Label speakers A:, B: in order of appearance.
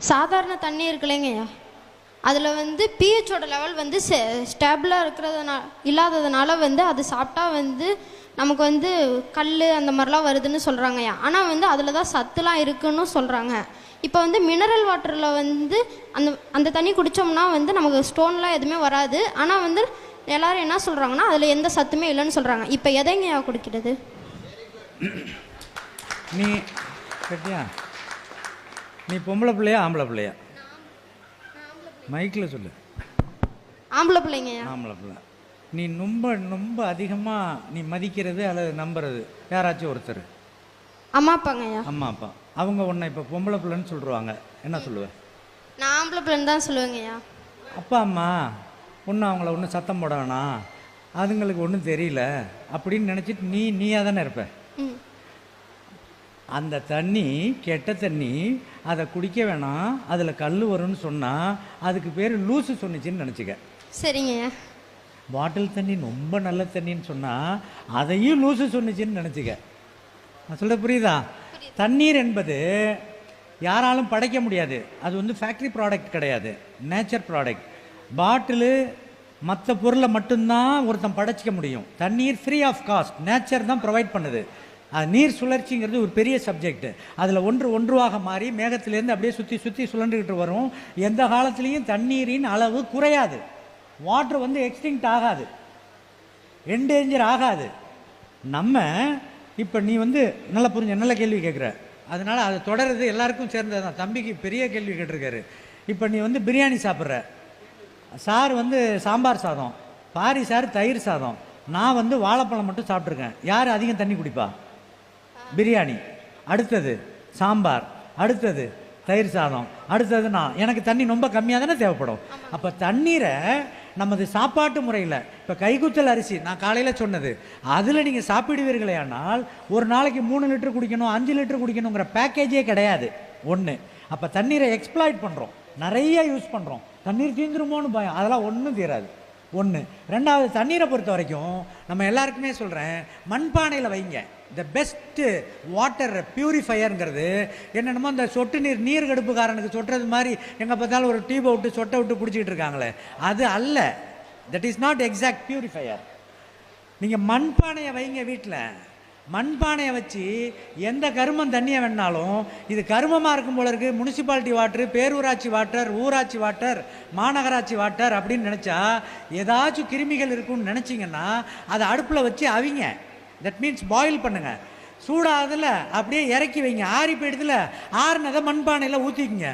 A: சாதாரண தண்ணி இருக்குல்லைங்கய்யா, அதில் வந்து பிஹெச்சோட லெவல் வந்து ஸ்டேபிளாக இல்லாததுனால வந்து அது சாப்பிட்டா வந்து நமக்கு வந்து கல் அந்த மாதிரிலாம் வருதுன்னு சொல்கிறாங்கய்யா. ஆனால் வந்து அதில் தான் சத்துலாம் இருக்குன்னு சொல்கிறாங்க. இப்போ வந்து மினரல் வாட்டரில் வந்து அந்த அந்த தண்ணி குடித்தோம்னா வந்து நமக்கு ஸ்டோன்லாம் எதுவுமே வராது. ஆனால் வந்து எல்லோரும் என்ன சொல்கிறாங்கன்னா அதில் எந்த சத்துமே இல்லைன்னு சொல்கிறாங்க. இப்போ எதைங்கய்யா குடிக்கிறது?
B: நீ கேட்டியா? நீ பொம்பளை பிள்ளையா ஆம்பளை பிள்ளையா? மைக்கில் சொல்லு.
A: ஆம்பளை பிள்ளைங்கய்யா.
B: ஆம்பளை பிள்ளை. நீ ரொம்ப ரொம்ப அதிகமாக நீ மதிக்கிறது அல்லது நம்புறது யாராச்சும் ஒருத்தர்?
A: அம்மா அப்பாங்கய்யா.
B: அம்மா அப்பா. அவங்க உன்னை இப்போ பொம்பளை பிள்ளைன்னு சொல்லிடுவாங்க, என்ன சொல்லுவேன்?
A: நான் ஆம்பளை பிள்ளைன்னு தான் சொல்லுவேங்கய்யா.
B: அப்பா அம்மா ஒன்றும் அவங்கள ஒன்றும் சத்தம் போட வேணாம், அதுங்களுக்கு ஒன்றும் தெரியல அப்படின்னு நினச்சிட்டு நீயாக தானே இருப்ப. அந்த தண்ணி கெட்ட தண்ணி, அதை குடிக்க வேணாம், அதில் கல் வரும்னு சொன்னால் அதுக்கு பேர் லூசு சொன்னிச்சின்னு நினச்சிக்க.
A: சரிங்கய்யா.
B: பாட்டில் தண்ணி ரொம்ப நல்ல தண்ணின்னு சொன்னால் அதையும் லூசு சொன்னிச்சின்னு நினச்சிக்க. நான் சொல்ல புரியுதா? தண்ணீர் என்பது யாராலும் படைக்க முடியாது. அது வந்து ஃபேக்ட்ரி ப்ராடக்ட் கிடையாது, நேச்சர் ப்ராடக்ட். பாட்டிலு மற்ற பொருளை மட்டும்தான் ஒருத்தன் படைச்சிக்க முடியும். தண்ணீர் ஃப்ரீ ஆஃப் காஸ்ட், நேச்சர் தான் ப்ரொவைட் பண்ணுது. அது நீர் சுழற்சிங்கிறது ஒரு பெரிய சப்ஜெக்ட். அதில் ஒன்றுவாக மாறி மேகத்திலேருந்து அப்படியே சுற்றி சுற்றி சுழண்டுக்கிட்டு வரும். எந்த காலத்துலேயும் தண்ணீரின் அளவு குறையாது. வாட்டர் வந்து எக்ஸ்டிங்க்ட் ஆகாது, என்டேஞ்சர் ஆகாது. நம்ம இப்போ நீ வந்து நல்லா புரிஞ்ச நல்ல கேள்வி கேட்குற, அதனால் அது தொடருது எல்லாருக்கும் சேர்ந்தது தான். தம்பிக்கு பெரிய கேள்வி கேட்டிருக்காரு. இப்போ நீ வந்து பிரியாணி சாப்பிட்ற, சார் வந்து சாம்பார் சாதம், பாரி சார் தயிர் சாதம், நான் வந்து வாழைப்பழம் மட்டும் சாப்பிட்ருக்கேன். யார் அதிகம் தண்ணி குடிப்பா? பிரியாணி, அடுத்தது சாம்பார், அடுத்தது தயிர் சாதம், அடுத்தது நான். எனக்கு தண்ணி ரொம்ப கம்மியாக தானே தேவைப்படும். அப்போ தண்ணீரை நமது சாப்பாட்டு முறையில், இப்போ கைக்குத்தல் அரிசி நான் காலையில் சொன்னது, அதில் நீங்கள் சாப்பிடுவீர்களே ஆனால் ஒரு நாளைக்கு 3 லிட்டர் குடிக்கணும், 5 லிட்டர் குடிக்கணுங்கிற பேக்கேஜே கிடையாது. ஒன்று. அப்போ தண்ணீரை எக்ஸ்ப்ளாய்ட் பண்ணுறோம், நிறைய யூஸ் பண்ணுறோம். தண்ணீர் தீந்துருமோன்னு பயம், அதெல்லாம் ஒன்றும் தீராது. ஒன்று. ரெண்டாவது, தண்ணீரை பொறுத்த வரைக்கும் நம்ம எல்லாருக்குமே சொல்கிறேன், மண்பானையில் வைங்க. த பெஸ்ட்டு வாட்டர் பியூரிஃபையருங்கிறது என்னென்னமோ அந்த சொட்டு நீர் நீர்கடுப்புக்காரனுக்கு சொட்டுறது மாதிரி எங்கே பார்த்தாலும் ஒரு டியூபை விட்டு சொட்டை விட்டு பிடிச்சிக்கிட்டு இருக்காங்களே, அது அல்ல. That is not exact purifier. நீங்கள் மண்பானையை வைங்க வீட்டில். மண்பானையை வச்சு எந்த கருமம் தண்ணியை வேணாலும், இது கருமமாக இருக்கும் போல இருக்குது, முனிசிபாலிட்டி வாட்டர், பேரூராட்சி வாட்டர், ஊராட்சி வாட்டர், மாநகராட்சி வாட்டர் அப்படின்னு நினச்சா ஏதாச்சும் கிருமிகள் இருக்குன்னு நினச்சிங்கன்னா அதை அடுப்பில் வச்சு அவிங்க. தட் மீன்ஸ் பாயில் பண்ணுங்கள். சூடாதில் அப்படியே இறக்கி வைங்க. ஆறி போயிடுதுல, ஆறுனதை மண்பானையில் ஊற்றிக்குங்க.